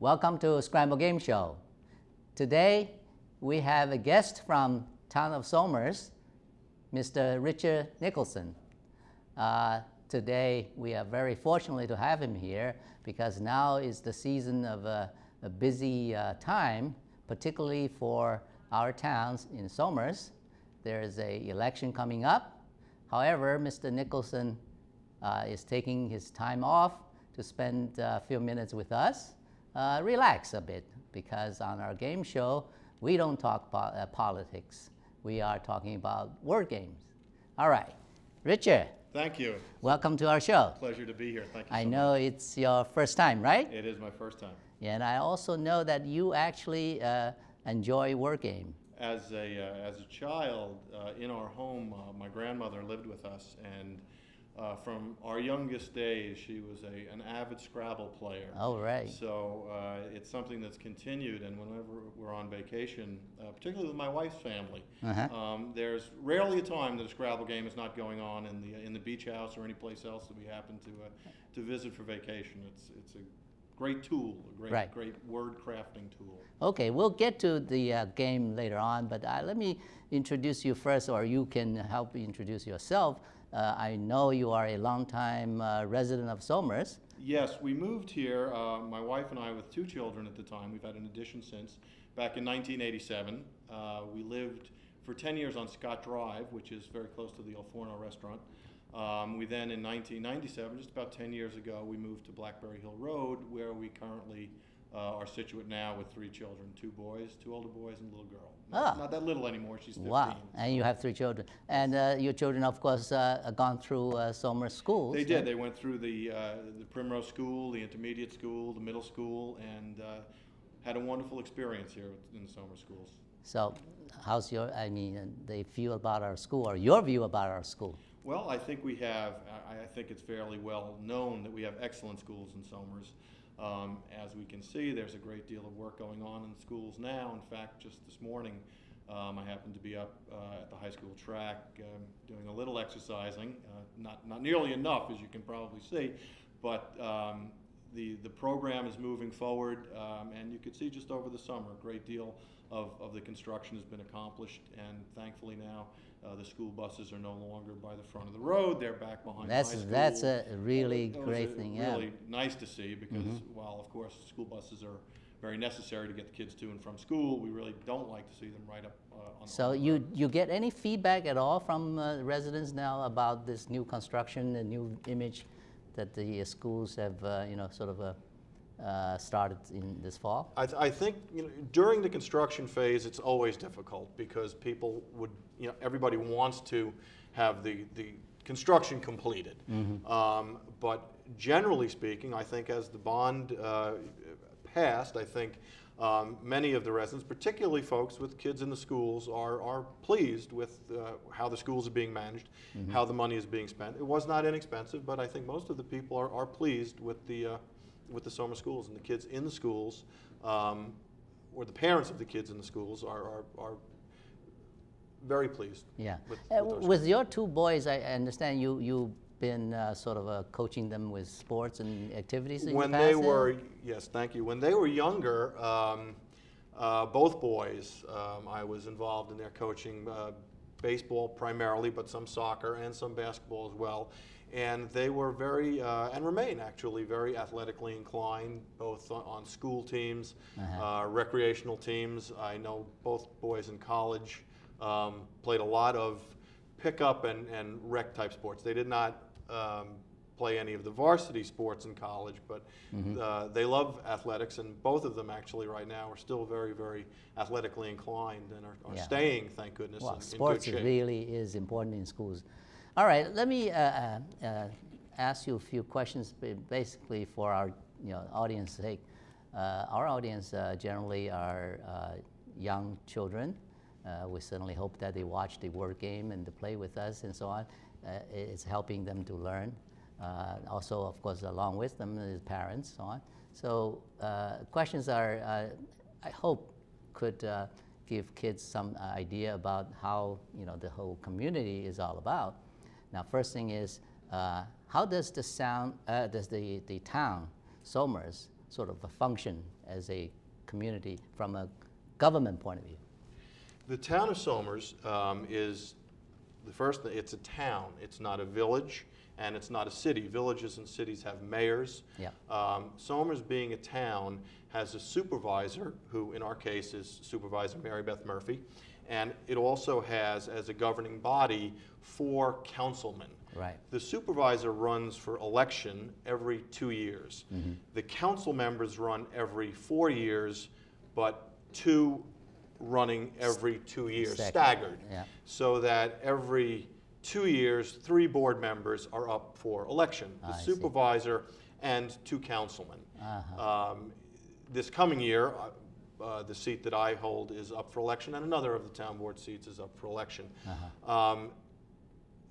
Welcome to Scramble Game Show. Today we have a guest from town of Somers, Mr. Richard Nicholson. Today we are very fortunate to have him here because now is the season of a busy time, particularly for our towns in Somers. There is an election coming up. However, Mr. Nicholson is taking his time off to spend a few minutes with us, relax a bit, because on our game show, we don't talk politics. We are talking about word games. All right, Richard. Thank you. Welcome to our show. Pleasure to be here. Thank you. I know it's your first time, right? It is my first time. Yeah, and I also know that you actually enjoy word game. As a child, in our home, my grandmother lived with us, and from our youngest days, she was an avid Scrabble player. Oh, right. So it's something that's continued, and whenever we're on vacation, particularly with my wife's family, there's rarely a time that a Scrabble game is not going on in the beach house or any place else that we happen to visit for vacation. It's a great tool, a great word crafting tool. Okay, we'll get to the game later on, but let me introduce you first, or you can help introduce yourself. I know you are a longtime resident of Somers. Yes, we moved here, my wife and I, with 2 children at the time. We've had an addition since. Back in 1987, we lived for 10 years on Scott Drive, which is very close to the El Forno restaurant. We then, in 1997, just about 10 years ago, we moved to Blackberry Hill Road, where we currently are situate now with 3 children, 2 boys, 2 older boys, and a little girl. Not that little anymore, she's 15. Wow, and you have 3 children. And your children, of course, gone through Somers schools. They did. They went through the Primrose School, the intermediate school, the middle school, and had a wonderful experience here in the Somers schools. So how's they feel about our school, or your view about our school? Well, I think I think it's fairly well known that we have excellent schools in Somers. As we can see, there's a great deal of work going on in the schools now. In fact, just this morning, I happened to be up at the high school track doing a little exercising, not nearly enough, as you can probably see, but the program is moving forward, and you could see just over the summer a great deal of the construction has been accomplished, and thankfully now the school buses are no longer by the front of the road, they're back behind the high school. That's a really great thing, yeah. Really nice to see, because while of course school buses are very necessary to get the kids to and from school, we really don't like to see them right up on the road. So you get any feedback at all from residents now about this new construction, the new image that the schools have sort of started in this fall? I think during the construction phase it's always difficult, because people would, everybody wants to have the construction completed. But generally speaking, I think as the bond passed, I think many of the residents, particularly folks with kids in the schools, are pleased with how the schools are being managed, how the money is being spent. It was not inexpensive, but I think most of the people are pleased with the Somers schools, and the kids in the schools, or the parents of the kids in the schools are very pleased. Yeah. With your 2 boys, I understand you've been sort of coaching them with sports and activities in when the past? They were, yes, thank you. When they were younger, both boys, I was involved in their coaching, baseball primarily, but some soccer and some basketball as well. And they were very, and remain actually, very athletically inclined, both on school teams, recreational teams. I know both boys in college played a lot of pickup and rec type sports. They did not play any of the varsity sports in college, but they love athletics, and both of them actually right now are still very, very athletically inclined and are staying, thank goodness, well, in sports good shape. Really is important in schools. All right, let me ask you a few questions, basically for our audience's sake. Our audience generally are young children. We certainly hope that they watch the word game and to play with us and so on. It's helping them to learn. Also, of course, along with them is parents, so on. So questions are, I hope, could give kids some idea about how the whole community is all about. Now, first thing is, how does the town, Somers, sort of function as a community from a government point of view? The town of Somers is the first. It's a town. It's not a village, and it's not a city. Villages and cities have mayors. Yeah. Somers, being a town, has a supervisor, who in our case is Supervisor Mary Beth Murphy, and it also has, as a governing body, 4 councilmen. Right. The supervisor runs for election every 2 years. Mm-hmm. The council members run every 4 years, but 2 running every 2 years, staggered. Yeah. So that every 2 years, 3 board members are up for election. The supervisor and 2 councilmen. Uh-huh. This coming year, the seat that I hold is up for election, and another of the town board seats is up for election. Uh-huh.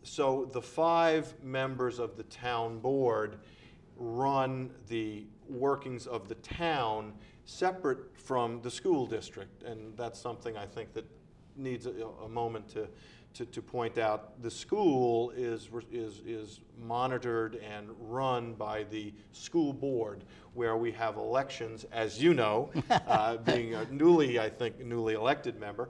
So the 5 members of the town board run the workings of the town separate from the school district, and that's something I think that needs a moment to point out. The school is monitored and run by the school board, where we have elections, as you know, being a newly elected member.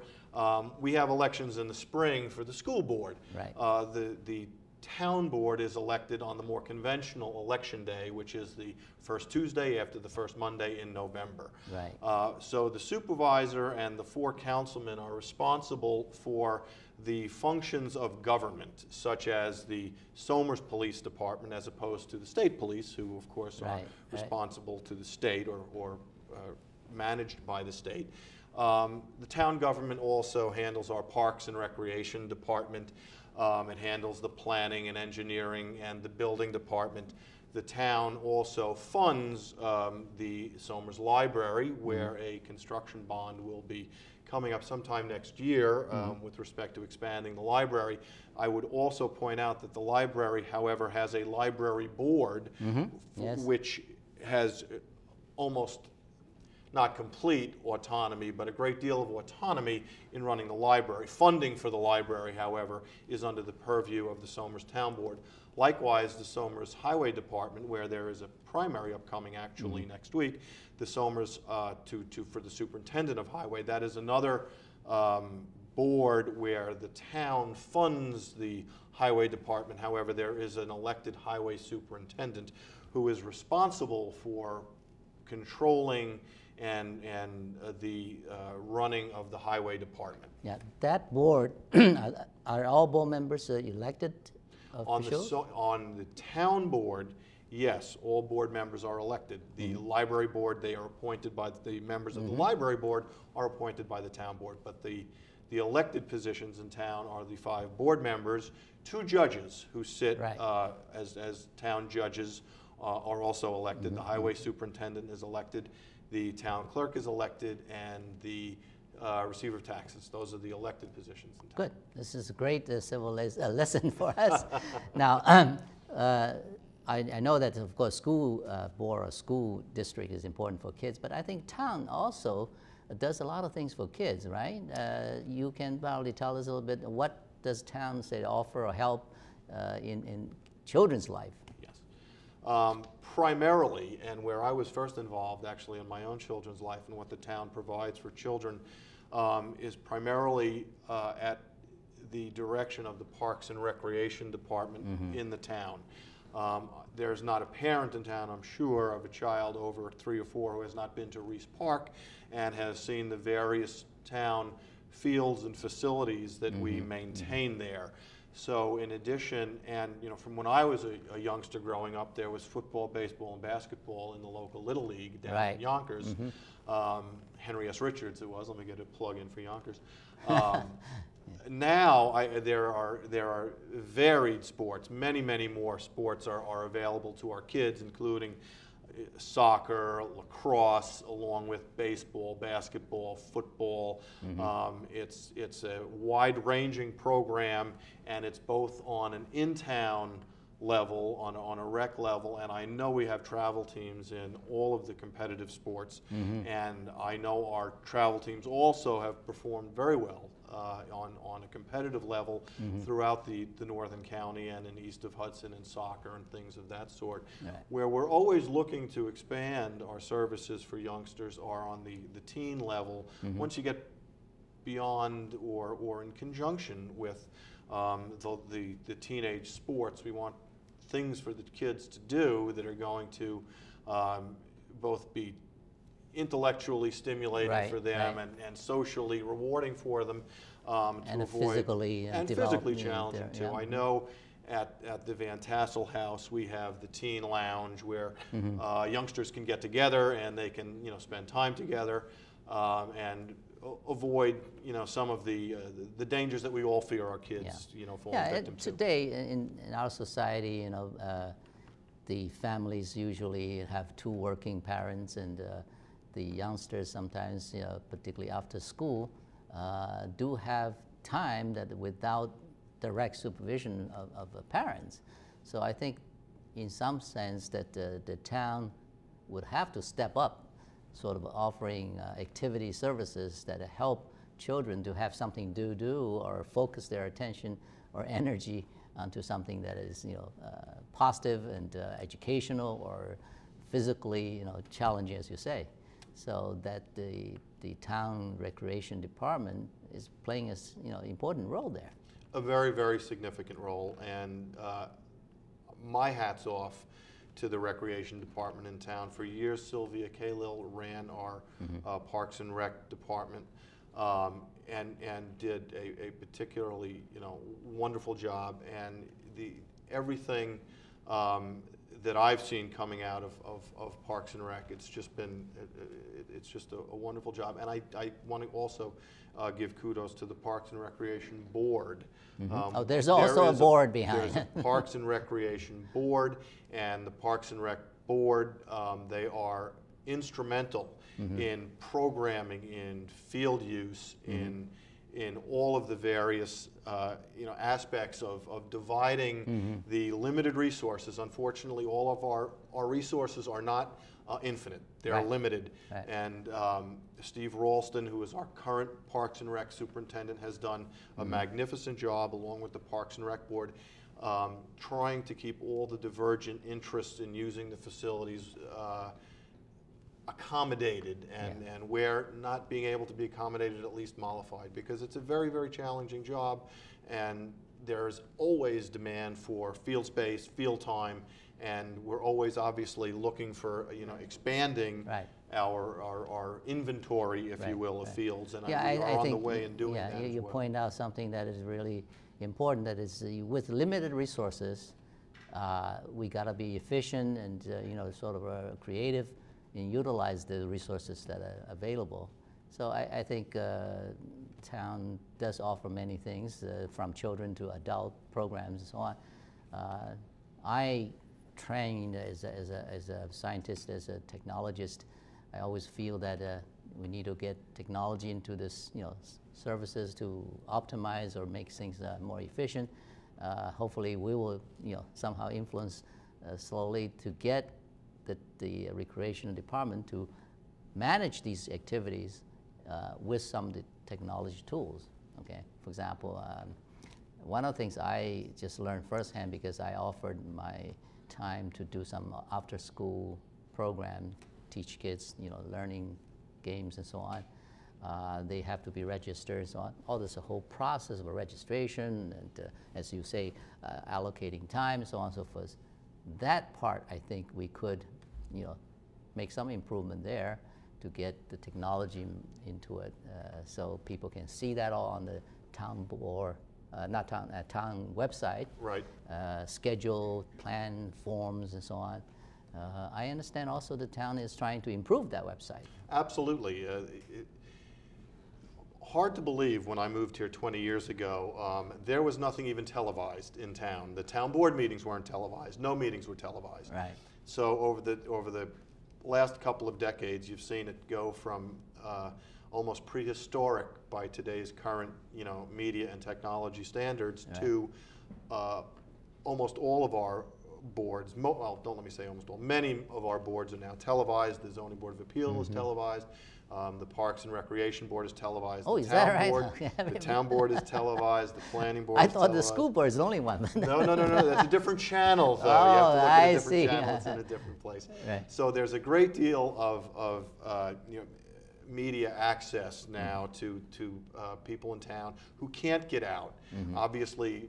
We have elections in the spring for the school board. Right. The town board is elected on the more conventional election day, which is the first Tuesday after the first Monday in November. Right. So the supervisor and the 4 councilmen are responsible for the functions of government, such as the Somers Police Department, as opposed to the state police, who of course are responsible to the state or managed by the state. The town government also handles our Parks and Recreation Department. It handles the planning and engineering and the building department. The town also funds the Somers Library, where a construction bond will be coming up sometime next year with respect to expanding the library. I would also point out that the library, however, has a library board, which has almost not complete autonomy, but a great deal of autonomy in running the library. Funding for the library, however, is under the purview of the Somers Town Board. Likewise, the Somers Highway Department, where there is a primary upcoming actually next week, the Somers for the Superintendent of Highway, that is another board where the town funds the Highway Department. However, there is an elected highway superintendent who is responsible for controlling and the running of the highway department. Yeah, that board, are all board members elected officials? On the town board, yes, all board members are elected. The library board, they are appointed by the members of the library board are appointed by the town board, but the elected positions in town are the 5 board members. 2 judges who sit as town judges are also elected. The highway superintendent is elected. The town clerk is elected, and the receiver of taxes. Those are the elected positions in town. Good. This is a great civil lesson for us. Now, I know that, of course, school board or school district is important for kids, but I think town also does a lot of things for kids, right? You can probably tell us a little bit, what does town say offer or help in children's life? Yes. Primarily, and where I was first involved actually in my own children's life and what the town provides for children, is primarily at the direction of the Parks and Recreation Department in the town. There's not a parent in town, I'm sure, of a child over 3 or 4 who has not been to Reese Park and has seen the various town fields and facilities that we maintain there. So in addition, and from when I was a youngster growing up, there was football, baseball, and basketball in the local Little League down in Yonkers. Henry S. Richards it was, let me get a plug in for Yonkers. Now there are varied sports. Many more sports are available to our kids, including soccer, lacrosse, along with baseball, basketball, football. It's a wide-ranging program, and it's both on an in-town level, on a rec level, and I know we have travel teams in all of the competitive sports, and I know our travel teams also have performed very well on a competitive level throughout the northern county and in east of Hudson in soccer and things of that sort. Right. Where we're always looking to expand our services for youngsters are on the teen level. Once you get beyond or in conjunction with the teenage sports, we want things for the kids to do that are going to both be intellectually stimulating for them and socially rewarding for them, and physically challenging too. I know at the Van Tassel House we have the teen lounge where youngsters can get together and they can spend time together and avoid some of the dangers that we all fear our kids falling victim to. Today in our society, the families usually have two working parents, and the youngsters sometimes, particularly after school, do have time that without direct supervision of the parents. So I think in some sense that the town would have to step up, sort of offering activity services that help children to have something to do or focus their attention or energy onto something that is positive and educational or physically challenging, as you say. So that the town recreation department is playing an important role there. A very, very significant role, and my hat's off to the recreation department in town. For years, Sylvia Kalil ran our Parks and Rec department and did a particularly wonderful job. And everything that I've seen coming out of Parks and Rec, it's just a wonderful job. And I want to also give kudos to the Parks and Recreation Board. There's also a board behind. There's a Parks and Recreation Board, and the Parks and Rec Board, they are instrumental in programming, in field use, in all of the various aspects of dividing the limited resources. Unfortunately, all of our resources are not infinite. They're limited. Right. And Steve Ralston, who is our current Parks and Rec superintendent, has done a magnificent job, along with the Parks and Rec Board, trying to keep all the divergent interests in using the facilities accommodated, and where not being able to be accommodated, at least mollified, because it's a very, very challenging job, and there's always demand for field space, field time, and we're always obviously looking for expanding our inventory, if you will, of fields, and we are on the way in doing that. You point out something that is really important, that is with limited resources, we got to be efficient and sort of creative and utilize the resources that are available. So I think town does offer many things, from children to adult programs and so on. I trained as a scientist, as a technologist. I always feel that we need to get technology into this, services to optimize or make things more efficient. Hopefully, we will, somehow influence slowly to get the recreation department to manage these activities with some of the technology tools. Okay, for example, one of the things I just learned firsthand, because I offered my time to do some after-school program, teach kids, learning games and so on. They have to be registered and so on. Oh, there's a whole process of a registration and, as you say, allocating time and so on and so forth. That part, I think we could, make some improvement there to get the technology into it, so people can see that all on the town board, town website. Right. Schedule, plan, forms, and so on. I understand also the town is trying to improve that website. Absolutely. Hard to believe, when I moved here 20 years ago, there was nothing even televised in town. The town board meetings weren't televised. No meetings were televised. Right. So over the last couple of decades, you've seen it go from almost prehistoric by today's current, media and technology standards, to almost all of our boards, well, don't let me say almost all, many of our boards are now televised. The Zoning Board of Appeal is televised. The Parks and Recreation Board is televised. Oh, the is town that right? board, the town board is televised. The planning board I is thought televised. the school board is the only one. No, that's a different channel, though. Oh, you have to look at I a different see. channel. It's in a different place. Right. So there's a great deal of media access now to people in town who can't get out. Obviously,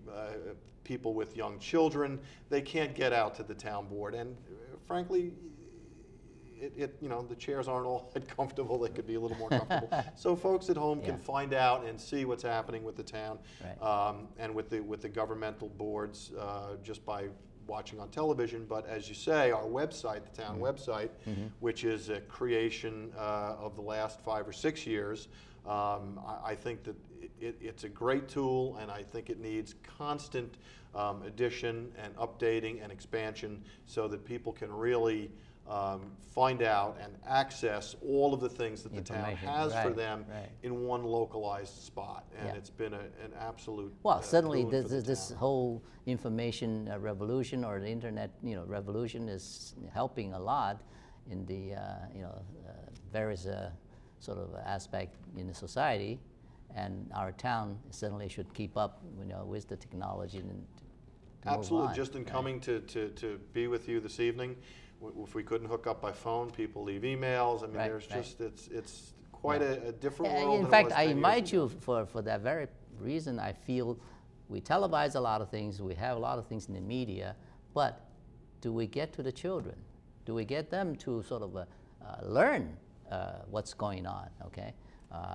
people with young children, they can't get out to the town board, and frankly, the chairs aren't all that comfortable. They could be a little more comfortable. So folks at home can find out and see what's happening with the town, and with the governmental boards just by watching on television. But as you say, our website, the town website, which is a creation of the last 5 or 6 years, I think that it's a great tool, and I think it needs constant addition and updating and expansion so that people can really find out and access all of the things that the town has for them in one localized spot. And it's been an absolute certainly this whole information revolution, or the internet revolution, is helping a lot in the various sort of aspect in the society, and our town certainly should keep up with the technology and absolutely. Just in coming to be with you this evening, if we couldn't hook up by phone, people leave emails. I mean, there's just, it's quite a different world. In fact, I invite you for that very reason. I feel we televise a lot of things, we have a lot of things in the media, but do we get to the children? Do we get them to sort of learn what's going on, okay?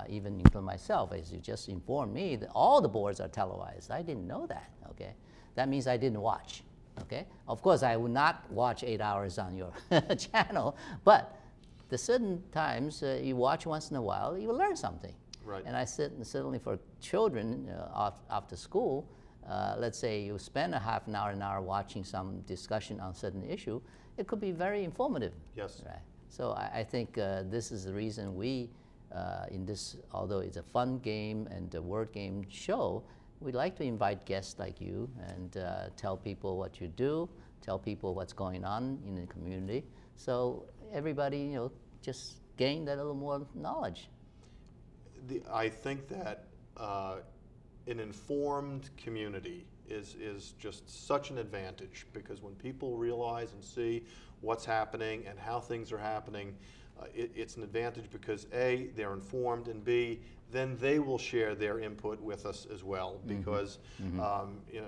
Even including myself, as you just informed me, that all the boards are televised. I didn't know that, okay? That means I didn't watch. Okay? Of course, I will not watch 8 hours on your channel, but the certain times you watch once in a while, you learn something. Right. And I certainly for children after school, let's say you spend a half an hour watching some discussion on certain issue, it could be very informative. Yes. Right. So I think this is the reason we, in this, although it's a fun game and a word game show, we'd like to invite guests like you and tell people what you do, tell people what's going on in the community, so everybody, just gain that little more knowledge. I think that an informed community is just such an advantage, because when people realize and see what's happening and how things are happening, it's an advantage because A, they're informed, and B, then they will share their input with us as well, because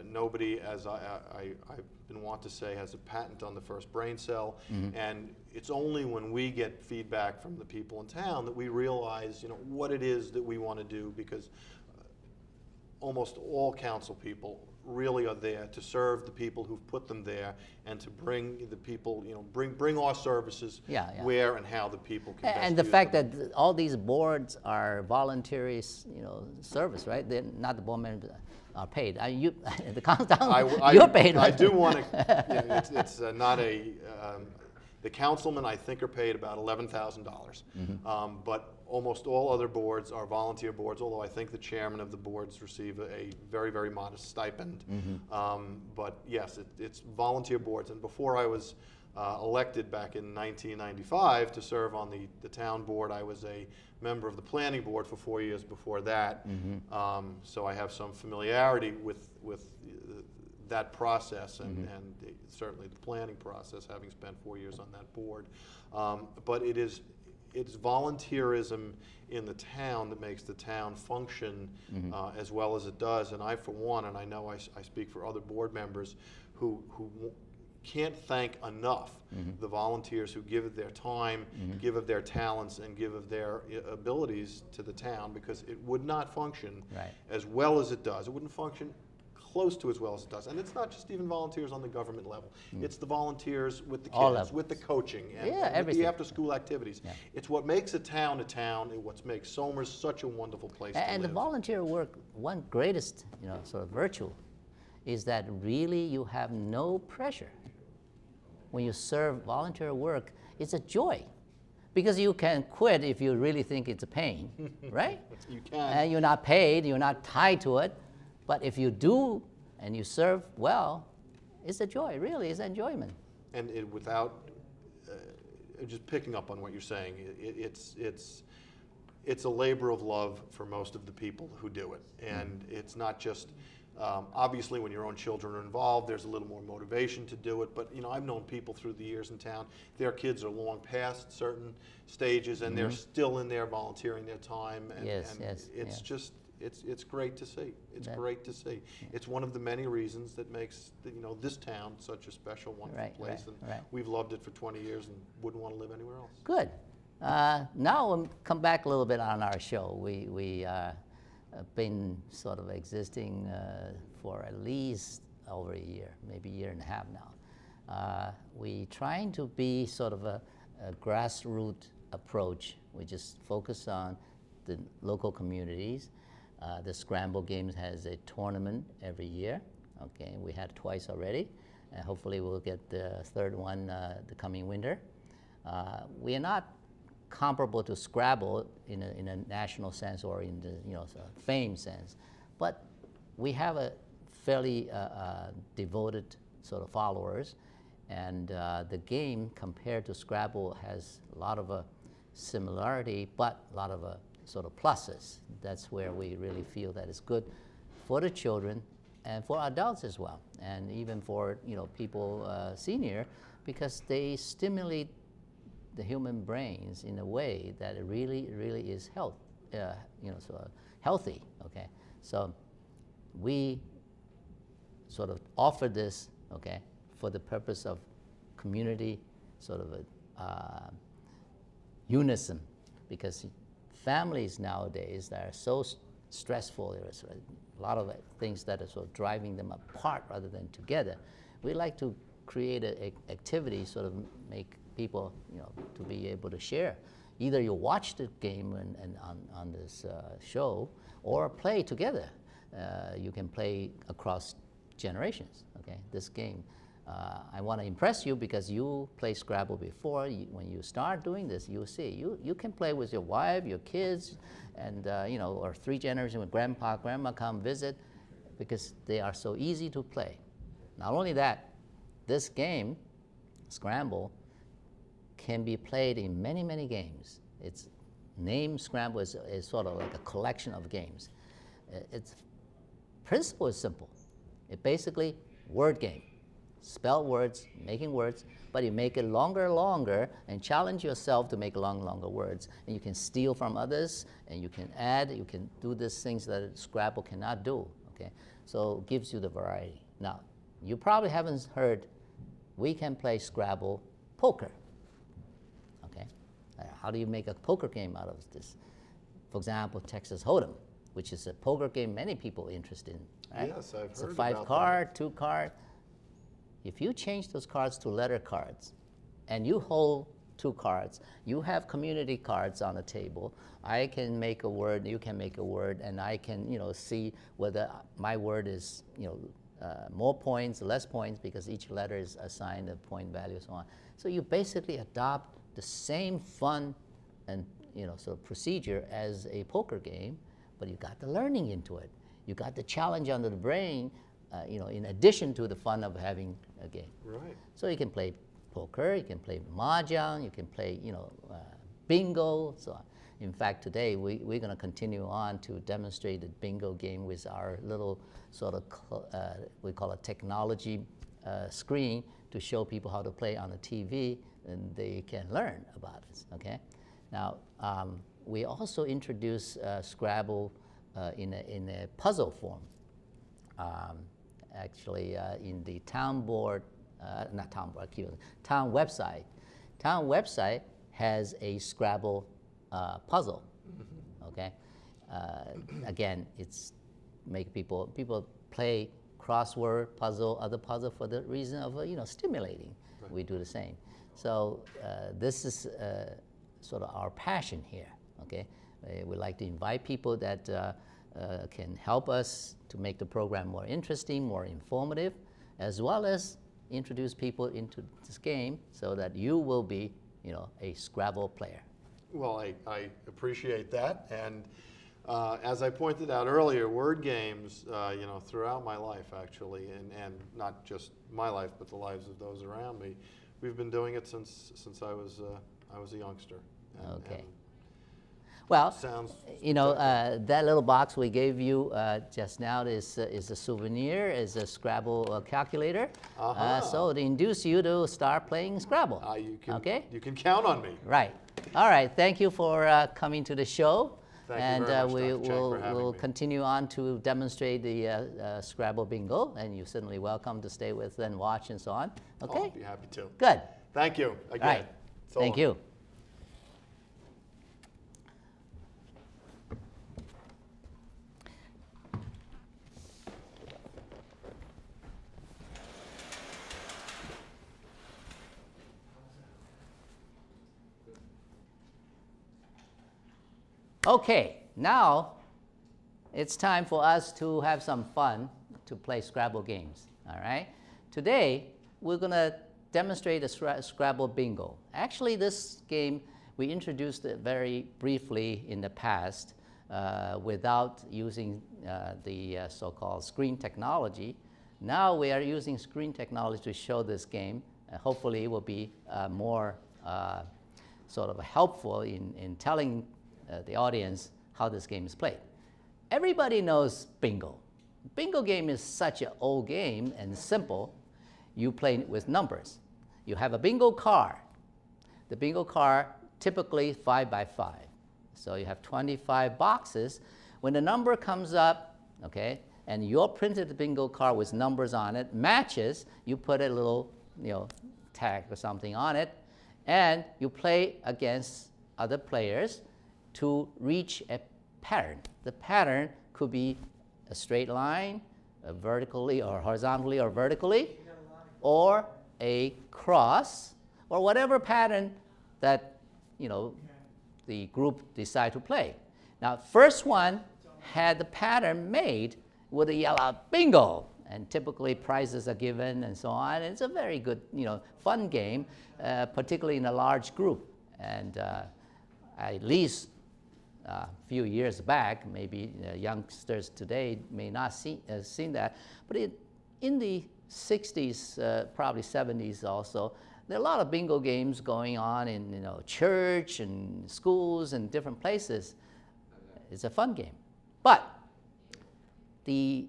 nobody, as I've been wont to say, has a patent on the first brain cell, and it's only when we get feedback from the people in town that we realize what it is that we want to do, because almost all council people really are there to serve the people who've put them there, and to bring the people, bring our services where and how the people can best and the use fact them. that all these boards are voluntary, service, right? They're not the board members are paid. The council, you're paid. I Right? do want to. It's not a. The councilmen, I think, are paid about $11,000, but almost all other boards are volunteer boards, although I think the chairman of the boards receive a very, very modest stipend. But yes, it's volunteer boards. And before I was elected back in 1995 to serve on the town board, I was a member of the planning board for 4 years before that. So I have some familiarity with that process, and certainly the planning process, having spent 4 years on that board. But it's volunteerism in the town that makes the town function as well as it does. And I, for one, and I know I speak for other board members who can't thank enough the volunteers who give of their time, give of their talents, and give of their abilities to the town, because it would not function as well as it does. It wouldn't function close to as well as it does. And it's not just even volunteers on the government level. It's the volunteers with the kids, with the coaching, and with the after-school activities. It's what makes a town, and what makes Somers such a wonderful place to live. And the volunteer work, one greatest sort of virtue is that really you have no pressure. When you serve volunteer work, it's a joy, because you can quit if you really think it's a pain, right? You can. And you're not paid, you're not tied to it. But if you do and you serve well, It's a joy, really. It's enjoyment. And without just picking up on what you're saying, it's a labor of love for most of the people who do it, and it's not just. Obviously, when your own children are involved, there's a little more motivation to do it. But I've known people through the years in town. Their kids are long past certain stages, and they're still in there volunteering their time. And, it's just it's great to see. It's great to see. It's one of the many reasons that makes this town such a special, wonderful place. And we've loved it for 20 years and wouldn't want to live anywhere else. Good. Now we'll come back a little bit on our show. We been sort of existing for at least over a year, maybe a year and a half now. We trying to be sort of a grassroots approach. We just focus on the local communities. The Scramble Games has a tournament every year. Okay, we had twice already, and hopefully we'll get the third one the coming winter. We are not comparable to Scrabble in a national sense or in the fame sense, but we have a fairly devoted sort of followers, and the game compared to Scrabble has a lot of similarity, but a lot of sort of pluses. That's where we really feel that it's good for the children and for adults as well, and even for people senior, because they stimulate the human brains in a way that it really is healthy. Okay, so we sort of offer this, okay, for the purpose of community sort of unison, because families nowadays that are so stressful, there's a lot of things that are sort of driving them apart rather than together. We like to create an activity, sort of make people, to be able to share. Either you watch the game and on this show, or play together. You can play across generations. Okay, this game. I want to impress you because you played Scrabble before. When you start doing this, you'll see you can play with your wife, your kids, and or 3 generations when grandpa, grandma come visit, because they are so easy to play. Not only that, this game, Scramble, can be played in many games. Its name Scramble is sort of like a collection of games. Its principle is simple. It basically word game. Spell words, making words, but you make it longer and challenge yourself to make longer words. And you can steal from others, and you can add, you can do these things that Scrabble cannot do. Okay, so it gives you the variety. Now, you probably haven't heard, we can play Scrabble poker. How do you make a poker game out of this? For example, Texas Hold'em, which is a poker game many people are interested in. Right? Yes, I've heard it's a 5-card, 2-card. If you change those cards to letter cards, and you hold 2 cards, you have community cards on the table. I can make a word, you can make a word, and I can see whether my word is more points, less points, because each letter is assigned a point value, so on. So you basically adopt the same fun and sort of procedure as a poker game, but you got the learning into it. You got the challenge under the brain, in addition to the fun of having a game. Right. So you can play poker, you can play mahjong, you can play bingo, so on. In fact, today we're going to continue on to demonstrate the bingo game with our little sort of we call it technology screen to show people how to play on the TV, and they can learn about it. Okay. Now we also introduce Scrabble in a puzzle form. Actually, in the town board, not town board, town website. Town website has a Scrabble puzzle. Okay. Again, it's make people play crossword puzzle, other puzzle for the reason of stimulating. Right. We do the same. So this is sort of our passion here. Okay, we like to invite people that can help us to make the program more interesting, more informative, as well as introduce people into this game so that you will be, a Scrabble player. Well, I appreciate that, and As I pointed out earlier, word games, you know, throughout my life actually, and not just my life, but the lives of those around me. We've been doing it since I was a youngster. Okay. Well, sounds you know, that little box we gave you just now is a souvenir, is a Scrabble calculator. So to induce you to start playing Scrabble. You can count on me. Right. All right. Thank you for coming to the show. Thank you very much, Dr. Chang, for having we'll me. continue on to demonstrate the Scrabble Bingo, and you're certainly welcome to stay with and watch and so on. Okay? I'll be happy to. Good. Thank you again. All right. So Thank long. you. Okay, now it's time for us to have some fun to play Scrabble games, all right? Today, we're going to demonstrate a Scrabble Bingo. Actually, this game, we introduced it very briefly in the past without using the so-called screen technology. Now we are using screen technology to show this game. Hopefully, it will be more sort of helpful in telling the audience how this game is played. Everybody knows bingo. Bingo game is such an old game and simple. You play with numbers. You have a bingo card. The bingo card typically 5 by 5. So you have 25 boxes. When the number comes up, okay, and your printed bingo card with numbers on it matches, you put a little, you know, tag or something on it, and you play against other players to reach a pattern. The pattern could be a straight line, vertically or horizontally or vertically, or a cross, or whatever pattern that, you know, the group decide to play. Now, first one had the pattern made would yell out bingo, and typically prizes are given and so on. It's a very good, you know, fun game, particularly in a large group. And at least a few years back, maybe youngsters today may not seen that, but in the 60s, probably 70s also, there are a lot of bingo games going on in, you know, church and schools and different places. It's a fun game. But the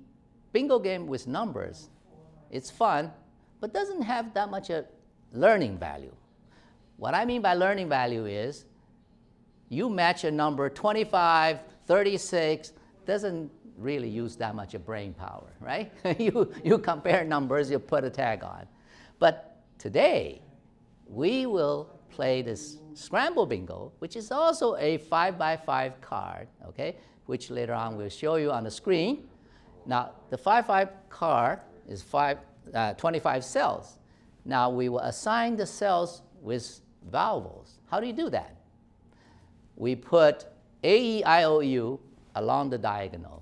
bingo game with numbers, it's fun, but doesn't have that much a learning value. What I mean by learning value is you match a number 25, 36, doesn't really use that much of brain power, right? you compare numbers, you put a tag on. But today, we will play this Scramble Bingo, which is also a 5 by 5 card, okay, which later on we'll show you on the screen. Now, the 5-5 card is 25 cells. Now, we will assign the cells with vowels. How do you do that? We put A, E, I, O, U along the diagonal,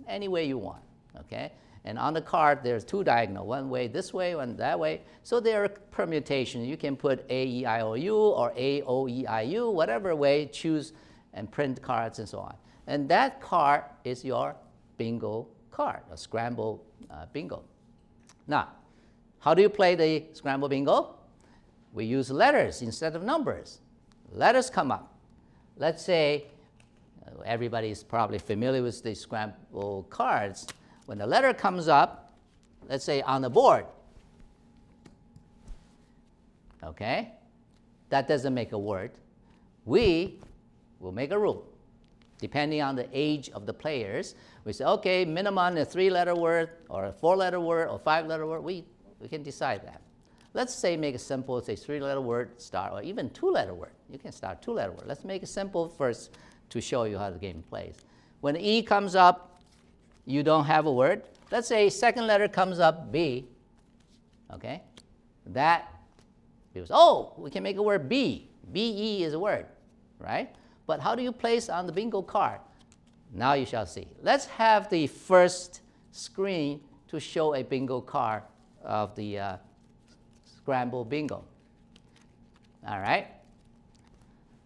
any way you want, okay? And on the card, there's two diagonal, one way this way, one that way. So there are permutations. You can put A, E, I, O, U, or A, O, E, I, U, whatever way, choose and print cards and so on. And that card is your bingo card, a Scramble Bingo. Now, how do you play the Scramble Bingo? We use letters instead of numbers. Letters come up. Let's say everybody is probably familiar with the Scramble cards. When the letter comes up, let's say on the board, okay, that doesn't make a word. We will make a rule. Depending on the age of the players, we say, okay, minimum a 3-letter word, or a 4-letter word, or 5-letter word. We can decide that. Let's say make it simple, say 3-letter word, start, or even 2-letter word. You can start 2-letter word. Let's make it simple first to show you how the game plays. When E comes up, you don't have a word. Let's say second letter comes up, B, okay? That, oh, we can make a word B. B-E is a word, right? But how do you place on the bingo card? Now you shall see. Let's have the first screen to show a bingo card of the Scramble Bingo. All right?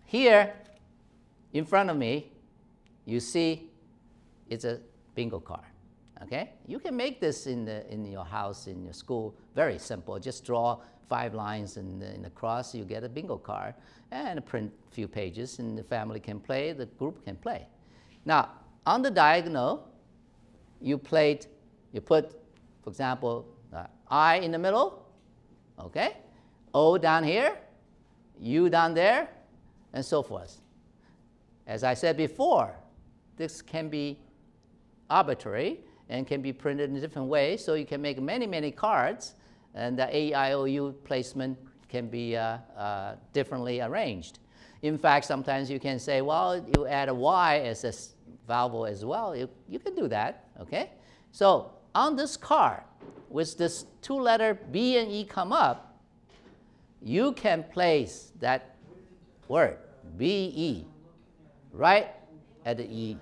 Here, in front of me, you see is a bingo card. Okay? You can make this in your house, in your school, very simple. Just draw 5 lines in the cross, you get a bingo card, and print a few pages, and the family can play, the group can play. Now, on the diagonal, you put, for example, I in the middle, okay? O down here, U down there, and so forth. As I said before, this can be arbitrary and can be printed in different ways, so you can make many, many cards, and the A, I, O, U placement can be differently arranged. In fact, sometimes you can say, well, you add a Y as a vowel as well. You can do that, okay? So on this card, with this 2-letter B and E come up, you can place that word, B-E, right at the E.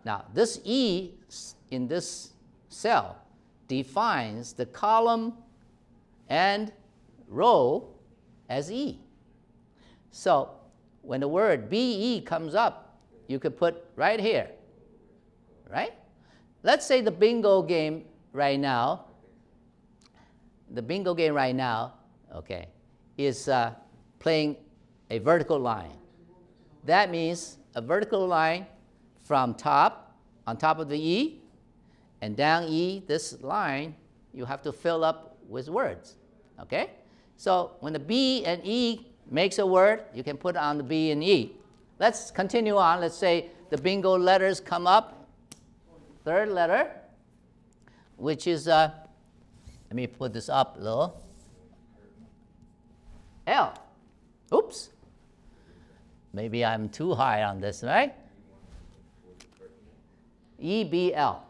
Now, this E in this cell defines the column and row as E. So when the word BE comes up, you could put right here, right? Let's say the bingo game right now, okay, is playing a vertical line. That means a vertical line from top, on top of the E, and down E, this line, you have to fill up with words, okay? So when the B and E makes a word, you can put it on the B and E. Let's continue on. Let's say the bingo letters come up, 3rd letter, which is, let me put this up a little, L. Oops. Maybe I'm too high on this, right? E-B-L.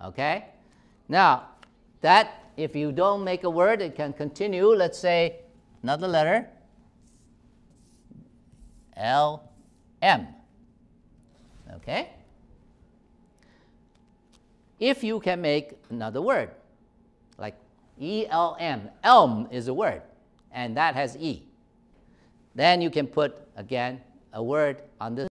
Okay? Now, that, if you don't make a word, it can continue. Let's say another letter, L-M. Okay? If you can make another word, like E-L-M, elm is a word, and that has E. Then you can put, again, a word on this